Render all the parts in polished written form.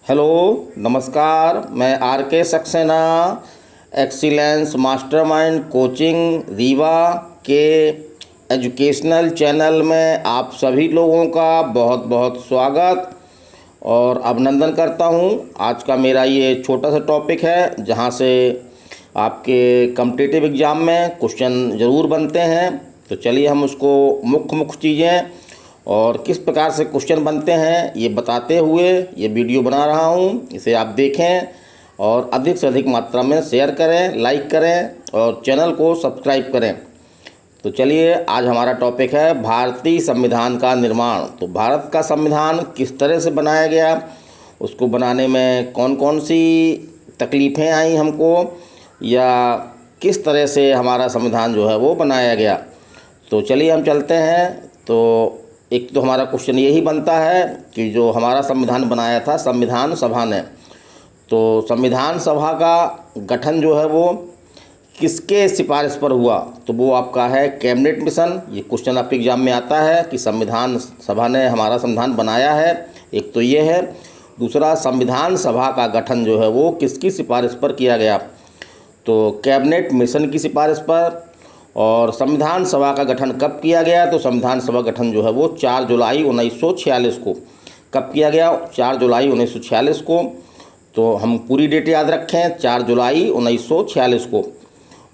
Hello, नमस्कार। मैं are के Saxena excellence mastermind coaching Rewa के एजुकेशनल चैनल में आप सभी लोगों का बहुत बहुत स्वागत और अभिनंदन करता हूं। आज का मेरा ये छोटा सा टॉपिक है जहां से आपके कॉम्पिटिटिव एग्ज़ाम में क्वेश्चन ज़रूर बनते हैं। तो चलिए हम उसको मुख्य चीज़ें और किस प्रकार से क्वेश्चन बनते हैं ये बताते हुए ये वीडियो बना रहा हूँ। इसे आप देखें और अधिक से अधिक मात्रा में शेयर करें, लाइक करें और चैनल को सब्सक्राइब करें। तो चलिए, आज हमारा टॉपिक है भारतीय संविधान का निर्माण। तो भारत का संविधान किस तरह से बनाया गया, उसको बनाने में कौन कौन सी तकलीफ़ें आई हमको, या किस तरह से हमारा संविधान जो है वो बनाया गया। तो चलिए हम चलते हैं। तो एक तो हमारा क्वेश्चन यही बनता है कि जो हमारा संविधान बनाया था संविधान सभा ने, तो संविधान सभा का गठन जो है वो किसके सिफारिश पर हुआ। तो वो आपका है कैबिनेट मिशन। ये क्वेश्चन आपके एग्जाम में आता है कि संविधान सभा ने हमारा संविधान बनाया है, एक तो ये है। दूसरा, संविधान सभा का गठन जो है वो किसकी सिफारिश पर किया गया, तो कैबिनेट मिशन की सिफारिश पर। और संविधान सभा का गठन कब किया गया, तो संविधान सभा गठन जो है वो 4 जुलाई 1946 को। कब किया गया, 4 जुलाई 1946 को। तो हम पूरी डेट याद रखें, 4 जुलाई 1946 को।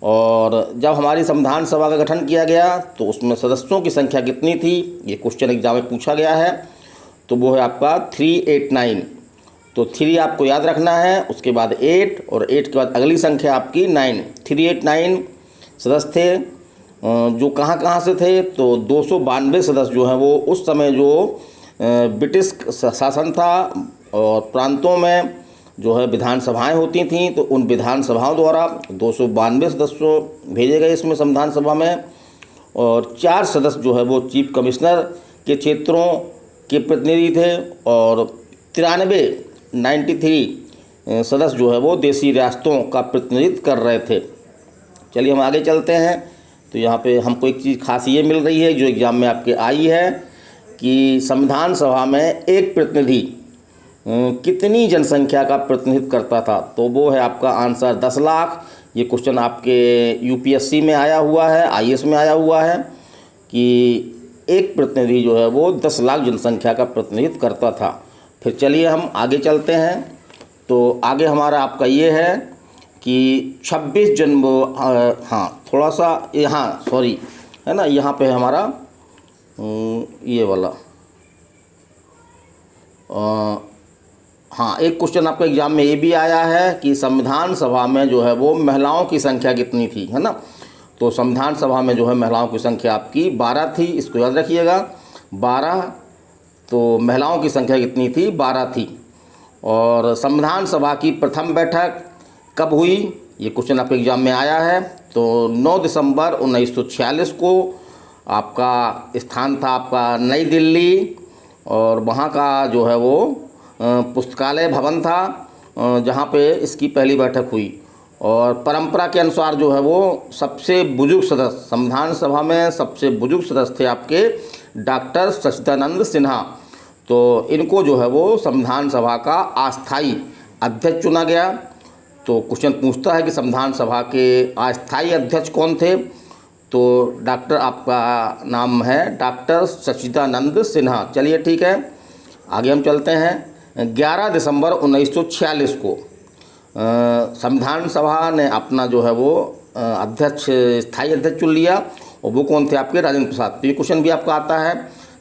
और जब हमारी संविधान सभा का गठन किया गया तो उसमें सदस्यों की संख्या कितनी थी, ये क्वेश्चन एग्जाम में पूछा गया है। तो वो है आपका 389। तो 3 आपको याद रखना है, उसके बाद 8 और 8 के बाद अगली संख्या आपकी 9। 389 सदस्य थे। जो कहाँ से थे, तो 292 सदस्य जो हैं वो उस समय जो ब्रिटिश शासन था और प्रांतों में जो है विधानसभाएं होती थीं, तो उन विधानसभाओं द्वारा 292 सदस्य भेजे गए इसमें संविधान सभा में। और 4 सदस्य जो है वो चीफ कमिश्नर के क्षेत्रों के प्रतिनिधि थे और 93 सदस्य जो है वो देशी रियासतों का प्रतिनिधित्व कर रहे थे। चलिए हम आगे चलते हैं। तो यहाँ पे हमको एक चीज़ खास ये मिल रही है जो एग्ज़ाम में आपके आई है कि संविधान सभा में एक प्रतिनिधि कितनी जनसंख्या का प्रतिनिधित्व करता था। तो वो है आपका आंसर 10 लाख। ये क्वेश्चन आपके यूपीएससी में आया हुआ है, आईएएस में आया हुआ है कि एक प्रतिनिधि जो है वो 10 लाख जनसंख्या का प्रतिनिधित्व करता था। फिर चलिए हम आगे चलते हैं। तो आगे हमारा आपका ये है कि 26 जनवरी, हाँ थोड़ा सा यहाँ सॉरी है ना, यहाँ पे हमारा ये वाला हाँ एक क्वेश्चन आपके एग्जाम में ये भी आया है कि संविधान सभा में जो है वो महिलाओं की संख्या कितनी थी, है ना। तो संविधान सभा में जो है महिलाओं की संख्या आपकी 12 थी, इसको याद रखिएगा 12। तो महिलाओं की संख्या कितनी थी, 12 थी। और संविधान सभा की प्रथम बैठक कब हुई, ये क्वेश्चन आपके एग्जाम में आया है। तो 9 दिसंबर 1946 को आपका स्थान था आपका नई दिल्ली, और वहाँ का जो है वो पुस्तकालय भवन था जहाँ पे इसकी पहली बैठक हुई। और परंपरा के अनुसार जो है वो सबसे बुजुर्ग सदस्य संविधान सभा में सबसे बुजुर्ग सदस्य थे आपके डॉक्टर सच्चिदानंद सिन्हा। तो इनको जो है वो संविधान सभा का अस्थायी अध्यक्ष चुना गया। तो क्वेश्चन पूछता है कि संविधान सभा के अस्थायी अध्यक्ष कौन थे, तो डॉक्टर आपका नाम है डॉक्टर सच्चिदानंद सिन्हा। चलिए ठीक है, आगे हम चलते हैं। 11 दिसंबर 1946 को संविधान सभा ने अपना जो है वो अध्यक्ष स्थायी अध्यक्ष चुन लिया, और वो कौन थे आपके राजेंद्र प्रसाद। तो ये क्वेश्चन भी आपका आता है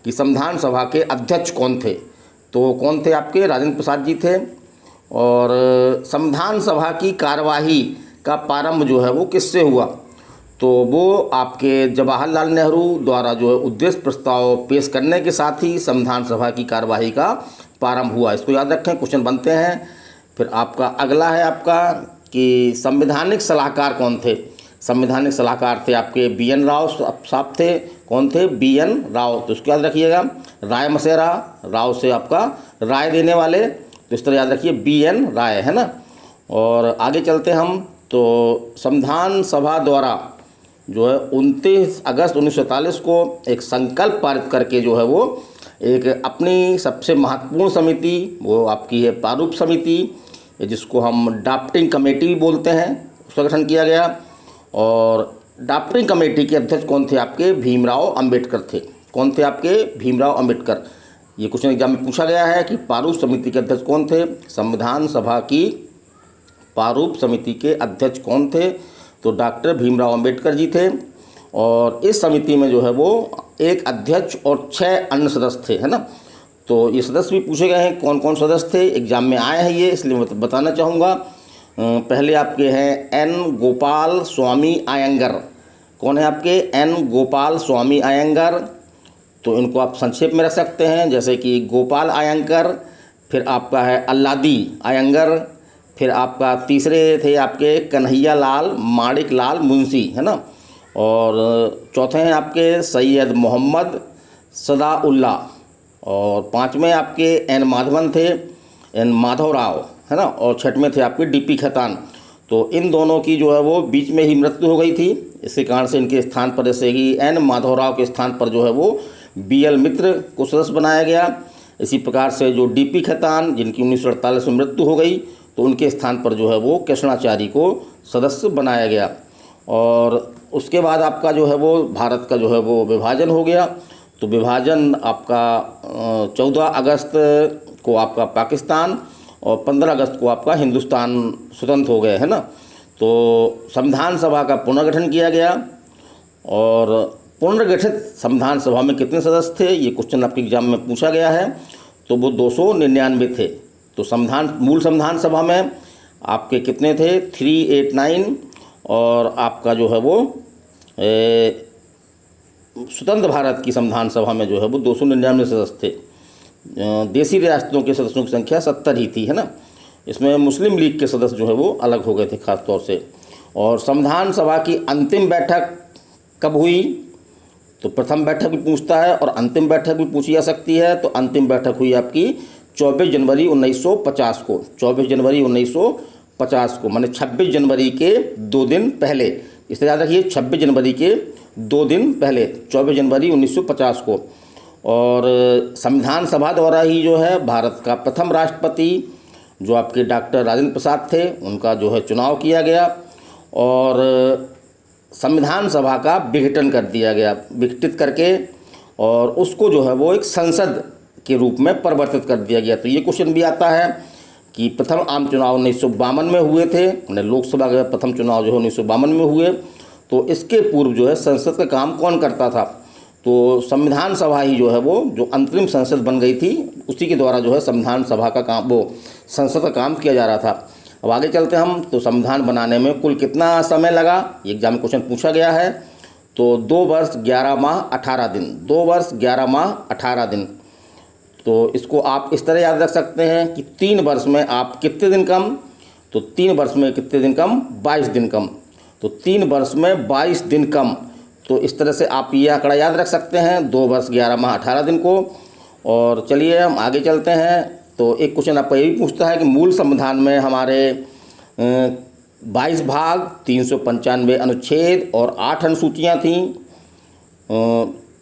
कि संविधान सभा के अध्यक्ष कौन थे, तो कौन थे आपके राजेंद्र प्रसाद जी थे। और संविधान सभा की कार्यवाही का प्रारंभ जो है वो किससे हुआ, तो वो आपके जवाहरलाल नेहरू द्वारा जो है उद्देश्य प्रस्ताव पेश करने के साथ ही संविधान सभा की कार्यवाही का प्रारंभ हुआ। इसको याद रखें, क्वेश्चन बनते हैं। फिर आपका अगला है आपका कि संवैधानिक सलाहकार कौन थे। संवैधानिक सलाहकार थे आपके BN राव साहब थे। कौन थे, BN राव। तो इसको याद रखिएगा, राय मसेरा, राव से आपका राय देने वाले, तो इस तरह याद रखिए BN राय, है ना। और आगे चलते हम। तो संविधान सभा द्वारा जो है 29 अगस्त 1947 को एक संकल्प पारित करके जो है वो एक अपनी सबसे महत्वपूर्ण समिति वो आपकी है प्रारूप समिति, जिसको हम ड्राफ्टिंग कमेटी भी बोलते हैं, उसका गठन किया गया। और ड्राफ्टिंग कमेटी के अध्यक्ष कौन थे? आपके भीमराव अंबेडकर थे। कौन थे आपके? भीमराव अंबेडकर। ये क्वेश्चन एग्जाम में पूछा गया है कि प्रारूप समिति के अध्यक्ष कौन थे? संविधान सभा की प्रारूप समिति के अध्यक्ष कौन थे? तो डॉक्टर भीमराव अंबेडकर जी थे। और इस समिति में जो है वो एक अध्यक्ष और 6 अन्य सदस्य थे, है ना। तो ये सदस्य भी पूछे गए हैं, कौन कौन सदस्य थे, एग्जाम में आए हैं ये, इसलिए मैं बताना चाहूँगा। पहले आपके हैं एन गोपाल स्वामी अयंगर। कौन है आपके? एन गोपाल स्वामी अयंगर। तो इनको आप संक्षेप में रख सकते हैं, जैसे कि गोपाल अयंगर, फिर आपका है अल्लादी अयंगर, फिर आपका तीसरे थे आपके कन्हैया लाल माणिक लाल मुंशी, है ना। और चौथे हैं आपके सैयद मोहम्मद सदाउल्ला। और पाँचवें आपके एन माधवन थे, एन माधवराव, है ना। और छठवें थे आपके डीपी खेतान। तो इन दोनों की जो है वो बीच में ही मृत्यु हो गई थी। इसी कारण से इनके स्थान पर, जैसे कि एन माधवराव के स्थान पर जो है वो बीएल मित्र को सदस्य बनाया गया। इसी प्रकार से जो डीपी खेतान, जिनकी 1948 में मृत्यु हो गई, तो उनके स्थान पर जो है वो कृष्णाचारी को सदस्य बनाया गया। और उसके बाद आपका जो है वो भारत का जो है वो विभाजन हो गया। तो विभाजन आपका 14 अगस्त को आपका पाकिस्तान और 15 अगस्त को आपका हिंदुस्तान स्वतंत्र हो गए, है ना। तो संविधान सभा का पुनर्गठन किया गया। और पुनर्गठित संविधान सभा में कितने सदस्य थे, ये क्वेश्चन आपके एग्जाम में पूछा गया है। तो वो 299 थे। तो मूल संविधान सभा में आपके कितने थे? 389। और आपका जो है वो स्वतंत्र भारत की संविधान सभा में जो है वो 299 सदस्य थे। देसी रियासतों के सदस्यों की संख्या 70 ही थी, है ना। इसमें मुस्लिम लीग के सदस्य जो है वो अलग हो गए थे खास तौर से। और संविधान सभा की अंतिम बैठक कब हुई? तो प्रथम बैठक भी पूछता है और अंतिम बैठक भी पूछी जा सकती है। तो अंतिम बैठक हुई आपकी 24 जनवरी 1950 को। 24 जनवरी 1950 को, माने 26 जनवरी के 2 दिन पहले। इसे याद रखिए, 26 जनवरी के 2 दिन पहले, 24 जनवरी 1950 को। और संविधान सभा द्वारा ही जो है भारत का प्रथम राष्ट्रपति जो आपके डॉक्टर राजेंद्र प्रसाद थे, उनका जो है चुनाव किया गया। और संविधान सभा का विघटन कर दिया गया, विघटित करके, और उसको जो है वो एक संसद के रूप में परिवर्तित कर दिया गया। तो ये क्वेश्चन भी आता है कि प्रथम आम चुनाव 1952 में हुए थे, लोकसभा के प्रथम चुनाव जो है 1952 में हुए। तो इसके पूर्व जो है संसद का काम कौन करता था? तो संविधान सभा ही जो है वो जो अंतरिम संसद बन गई थी, उसी के द्वारा जो है संविधान सभा का काम, वो संसद का काम किया जा रहा था। अब आगे चलते हैं हम। तो संविधान बनाने में कुल कितना समय लगा, ये एग्जाम में क्वेश्चन पूछा गया है। तो 2 वर्ष 11 माह 18 दिन, 2 वर्ष 11 माह 18 दिन। तो इसको आप इस तरह याद रख सकते हैं कि 3 वर्ष में आप कितने दिन कम, तो 3 वर्ष में कितने दिन कम? 22 दिन कम। तो 3 वर्ष में 22 दिन कम। तो इस तरह से आप ये आंकड़ा याद रख सकते हैं, 2 वर्ष 11 माह 18 दिन को। और चलिए हम आगे चलते हैं। तो एक क्वेश्चन आपका ये भी पूछता है कि मूल संविधान में हमारे 22 भाग, 395 अनुच्छेद और 8 अनुसूचियाँ थीं।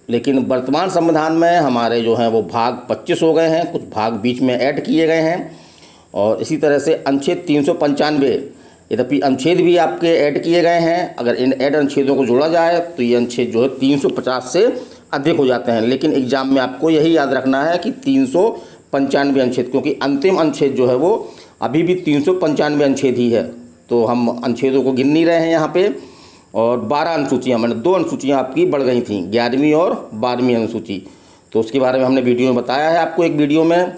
लेकिन वर्तमान संविधान में हमारे जो हैं वो भाग 25 हो गए हैं, कुछ भाग बीच में ऐड किए गए हैं। और इसी तरह से अनुच्छेद 395, यद्यपि अनुच्छेद भी आपके ऐड किए गए हैं। अगर इन ऐड अनुच्छेदों को जोड़ा जाए तो ये अनुच्छेद जो है 350 से अधिक हो जाते हैं। लेकिन एग्जाम में आपको यही याद रखना है कि 395 अनुच्छेद, क्योंकि अंतिम अनुच्छेद जो है वो अभी भी 395 अनुच्छेद ही है। तो हम अनुच्छेदों को गिन नहीं रहे हैं यहाँ पे। और 12 अनुसूचियाँ, मैंने 2 अनुसूचियाँ आपकी बढ़ गई थी, 11वीं और 12वीं अनुसूची। तो उसके बारे में हमने वीडियो में बताया है आपको, एक वीडियो में।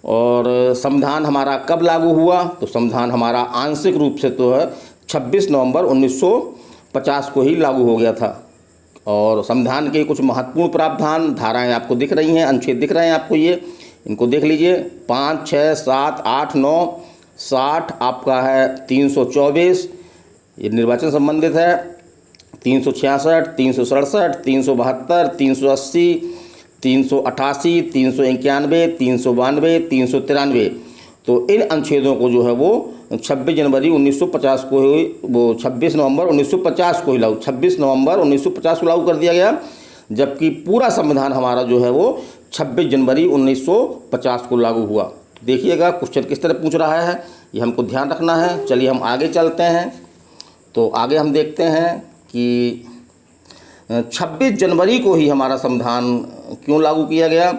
और संविधान हमारा कब लागू हुआ? तो संविधान हमारा आंशिक रूप से तो है 26 नवंबर 1950 को ही लागू हो गया था। और संविधान के कुछ महत्वपूर्ण प्रावधान, धाराएं आपको दिख रही हैं, अनुच्छेद दिख रहे हैं आपको, ये इनको देख लीजिए। 5, 6, 7, 8, 9, 60 आपका है 324, ये निर्वाचन संबंधित है। 366, 367, 372, 380, 388, 391, 392, 393। तो इन अनुच्छेदों को जो है वो 26 जनवरी 1950 को ही, वो 26 नवंबर 1950 को ही लागू, 26 नवंबर 1950 को लागू कर दिया गया। जबकि पूरा संविधान हमारा जो है वो 26 जनवरी 1950 को लागू हुआ। देखिएगा क्वेश्चन किस तरह पूछ रहा है, ये हमको ध्यान रखना है। चलिए हम आगे चलते हैं। तो आगे हम देखते हैं कि 26 जनवरी को ही हमारा संविधान क्यों लागू किया गया।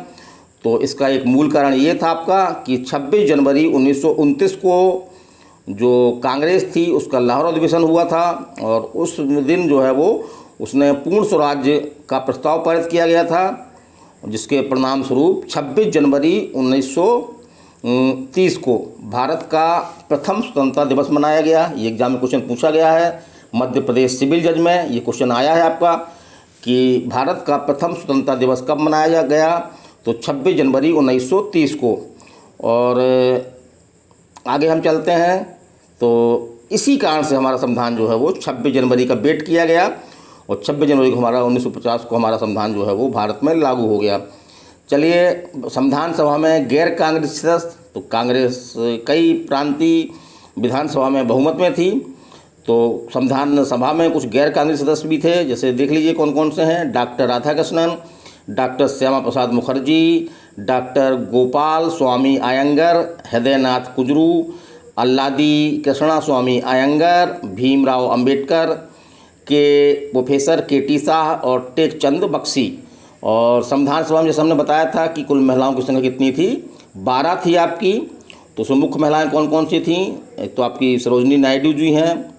तो इसका एक मूल कारण ये था आपका कि 26 जनवरी 1929 को जो कांग्रेस थी उसका लाहौर अधिवेशन हुआ था, और उस दिन जो है वो उसने पूर्ण स्वराज्य का प्रस्ताव पारित किया गया था, जिसके परिणाम स्वरूप 26 जनवरी 1930 को भारत का प्रथम स्वतंत्रता दिवस मनाया गया। ये एग्जाम में क्वेश्चन पूछा गया है, मध्य प्रदेश सिविल जज में ये क्वेश्चन आया है आपका कि भारत का प्रथम स्वतंत्रता दिवस कब मनाया गया। तो 26 जनवरी 1930 को। और आगे हम चलते हैं। तो इसी कारण से हमारा संविधान जो है वो 26 जनवरी का वेट किया गया, और 26 जनवरी को हमारा 1950 को हमारा संविधान जो है वो भारत में लागू हो गया। चलिए, संविधान सभा में गैर कांग्रेस सदस्य, तो कांग्रेस कई प्रांतीय विधानसभा में बहुमत में थी, तो संविधान सभा में कुछ गैर कांग्रेस सदस्य भी थे। जैसे देख लीजिए कौन कौन से हैं। Doctor Radhakrishnan, doctor Shyama Prasad Mukherjee, doctor Gopal Swami Iyengar, Hridaynath कुजरू, Alladi Krishna स्वामी अयंगर, भीमराव अंबेडकर, के प्रोफेसर के.टी. शाह और टेकचंद बख्शी। और संविधान सभा में जैसे हमने बताया था कि कुल महिलाओं की संख्या कितनी थी, 12 थी आपकी। तो उसमें मुख्य महिलाएं कौन कौन सी थीं? एक तो आपकी सरोजनी नायडू जी हैं,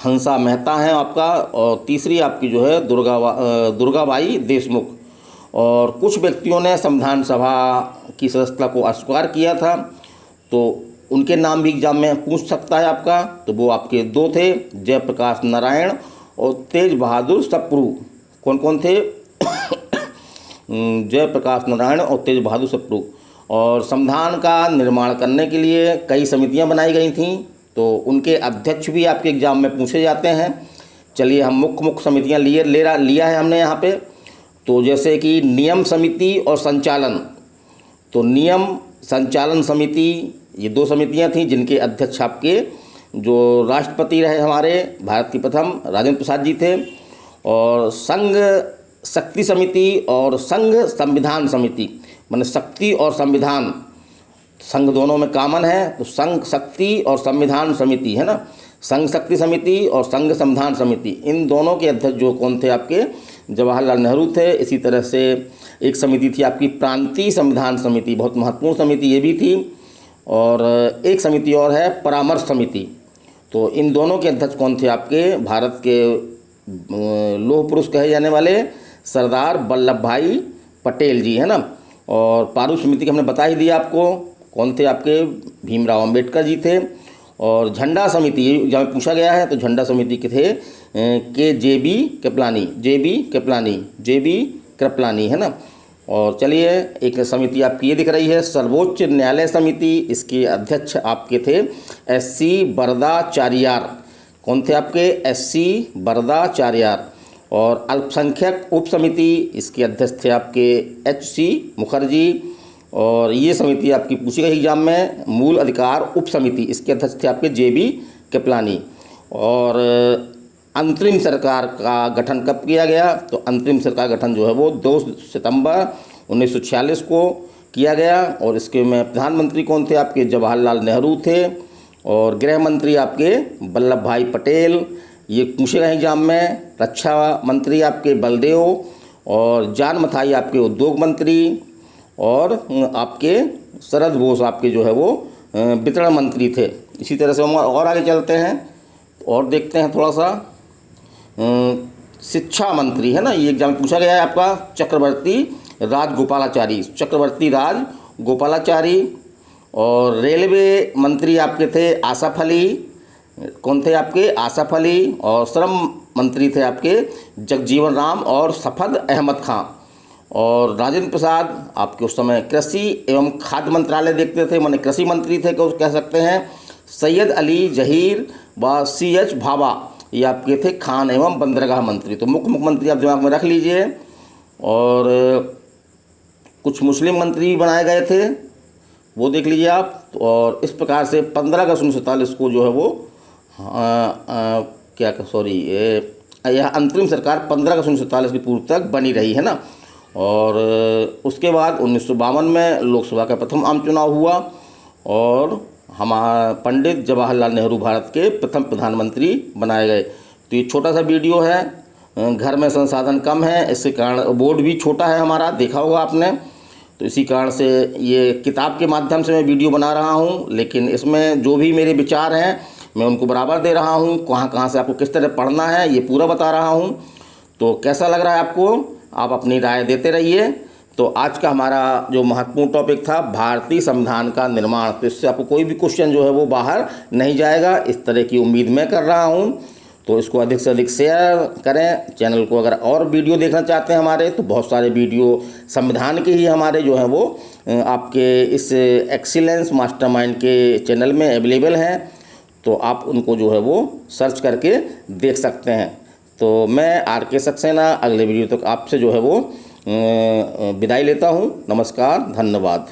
हंसा मेहता हैं आपका, और तीसरी आपकी जो है दुर्गाबाई देशमुख। और कुछ व्यक्तियों ने संविधान सभा की सदस्यता को अस्वीकार किया था, तो उनके नाम भी एग्जाम में पूछ सकता है आपका। तो वो आपके दो थे, जयप्रकाश नारायण और तेज बहादुर सप्रू। कौन कौन थे? जयप्रकाश नारायण और तेज बहादुर सप्रू। और संविधान का निर्माण करने के लिए कई समितियां बनाई गई थीं, तो उनके अध्यक्ष भी आपके एग्जाम में पूछे जाते हैं। चलिए, हम मुख्य समितियां लिया है हमने यहाँ पे। तो जैसे कि नियम समिति और संचालन। तो नियम संचालन समिति, ये दो समितियां थीं जिनके अध्यक्ष आपके जो राष्ट्रपति रहे हमारे भारत के प्रथम राजेंद्र प्रसाद जी थे। और संघ शक्ति समिति और संघ संविधान समिति, माने शक्ति और संविधान, संघ दोनों में कॉमन है, तो संघ शक्ति और संविधान समिति है ना। संघ शक्ति समिति और संघ संविधान समिति, इन दोनों के अध्यक्ष जो कौन थे आपके? जवाहरलाल नेहरू थे। इसी तरह से एक समिति थी आपकी प्रांतीय संविधान समिति, बहुत महत्वपूर्ण समिति ये भी थी। और एक समिति और है परामर्श समिति। तो इन दोनों के अध्यक्ष कौन थे आपके? भारत के लौह पुरुष कहे जाने वाले सरदार वल्लभ भाई पटेल जी है ना। और पारू समिति का हमने बता ही दिया आपको, कौन थे आपके? भीमराव अंबेडकर जी थे। और झंडा समिति जहाँ पूछा गया है, तो झंडा समिति के थे जे बी कृपलानी है ना। और चलिए, एक समिति आपकी ये दिख रही है सर्वोच्च न्यायालय समिति, इसके अध्यक्ष आपके थे एस.सी. बरदाचार्यार। कौन थे आपके? एस.सी. बरदाचार्यार। और अल्पसंख्यक उप समिति, इसके अध्यक्ष थे आपके एच.सी. मुखर्जी। और ये समिति आपकी पूछी गई एग्जाम में मूल अधिकार उप समिति, इसके अध्यक्ष थे आपके जे.बी. कृपलानी। और अंतरिम सरकार का गठन कब किया गया? तो अंतरिम सरकार गठन जो है वो 2 सितंबर 1946 को किया गया। और इसके में प्रधानमंत्री कौन थे आपके? जवाहरलाल नेहरू थे। और गृह मंत्री आपके वल्लभ भाई पटेल, ये पूछे गए एग्जाम में। रक्षा मंत्री आपके बलदेव। और जान मथाई आपके उद्योग मंत्री। और आपके शरद बोस आपके जो है वो वितरण मंत्री थे। इसी तरह से हम और आगे चलते हैं और देखते हैं थोड़ा सा शिक्षा मंत्री है ना, ये एग्जाम में पूछा गया है आपका चक्रवर्ती राजगोपालाचारी। और रेलवे मंत्री आपके थे आसफ अली। कौन थे आपके? आसफ अली। और श्रम मंत्री थे आपके जगजीवन राम और सफद अहमद खां। और राजेंद्र प्रसाद आपके उस समय कृषि एवं खाद्य मंत्रालय देखते थे, माने कृषि मंत्री थे कह सकते हैं। सैयद अली जहीर व C.H. भाभा, ये आपके थे खान एवं बंदरगाह मंत्री। तो मुख्य मंत्री आप दिमाग में रख लीजिए। और कुछ मुस्लिम मंत्री भी बनाए गए थे, वो देख लीजिए आप। और इस प्रकार से 15 अगस्त 1947 को जो है वो यह अंतरिम सरकार 15 अगस्त 1947 की पूर्व तक बनी रही है ना। और उसके बाद 1952 में लोकसभा का प्रथम आम चुनाव हुआ और हमारा पंडित जवाहरलाल नेहरू भारत के प्रथम प्रधानमंत्री बनाए गए। तो ये छोटा सा वीडियो है, घर में संसाधन कम है, इसके कारण बोर्ड भी छोटा है हमारा, देखा होगा आपने। तो इसी कारण से ये किताब के माध्यम से मैं वीडियो बना रहा हूँ, लेकिन इसमें जो भी मेरे विचार हैं मैं उनको बराबर दे रहा हूँ। कहाँ कहाँ से आपको किस तरह पढ़ना है ये पूरा बता रहा हूँ। तो कैसा लग रहा है आपको, आप अपनी राय देते रहिए। तो आज का हमारा जो महत्वपूर्ण टॉपिक था भारतीय संविधान का निर्माण, तो इससे आपको कोई भी क्वेश्चन जो है वो बाहर नहीं जाएगा, इस तरह की उम्मीद मैं कर रहा हूँ। तो इसको अधिक से अधिक शेयर करें। चैनल को अगर और वीडियो देखना चाहते हैं हमारे, तो बहुत सारे वीडियो संविधान के ही हमारे जो हैं वो आपके इस एक्सीलेंस मास्टरमाइंड के चैनल में अवेलेबल हैं। तो आप उनको जो है वो सर्च करके देख सकते हैं। तो मैं आर.के. सक्सेना अगले वीडियो तक आपसे जो है वो विदाई लेता हूँ। नमस्कार, धन्यवाद।